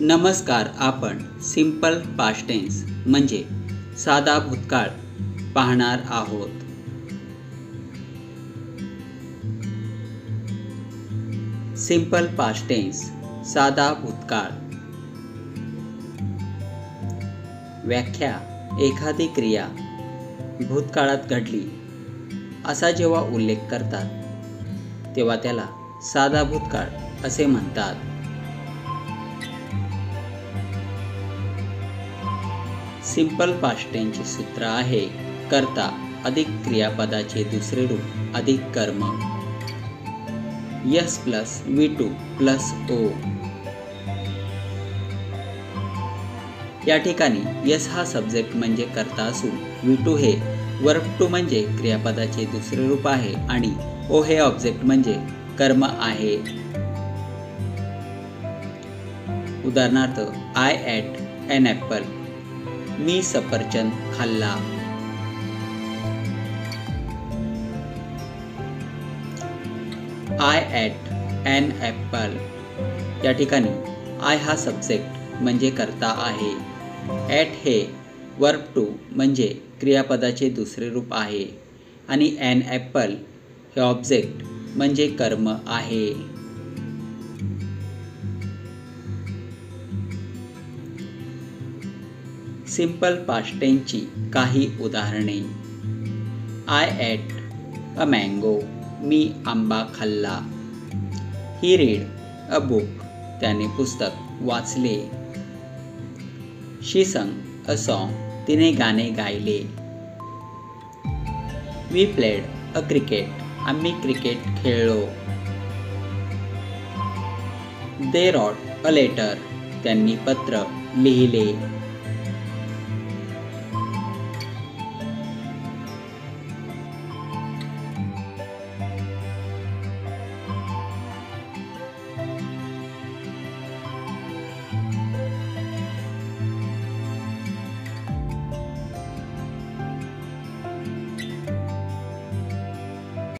नमस्कार. आपण simple past tense म्हणजे साधा भूतकाळ पाहणार आहोत. सिंपल पास्ट टेन्स साधा भूतकाळ. व्याख्या: एखादी क्रिया भूतकाळात घडली असा जेव्हा उल्लेख करतात तेव्हा त्याला साधा भूतकाळ असे म्हणतात. सिंपल पास्ट टेन्सचे सूत्र आहे कर्ता अधिक क्रियापदाचे दुसरे रूप अधिक कर्म. Yes plus V2 plus O. या ठिकाणी यस हा सब्जेक्ट म्हणजे कर्ता असून V2 हे वर्ब टू म्हणजे क्रियापदाचे दुसरे रूप आहे आणि O हे ऑब्जेक्ट म्हणजे कर्म आहे. उदाहरणार्थ, I ate an apple. मी सफरचंद खाल्ला. I ate an apple. या ठिकाणी I हा सब्जेक्ट म्हणजे कर्ता आहे. ate हे वर्ब टू म्हणजे क्रियापदाचे दुसरे रूप आहे आणि an apple हे ऑब्जेक्ट म्हणजे कर्म आहे. सिंपल पास्ट टेन्सची काही उदाहरणे. I ate a mango. मी आंबा खाल्ला. He read a book. त्याने पुस्तक वाचले. She sang a song. तिने गाणे गायले. We played a cricket. आम्ही क्रिकेट खेळलो. They wrote a letter. त्यांनी पत्र लिहिले.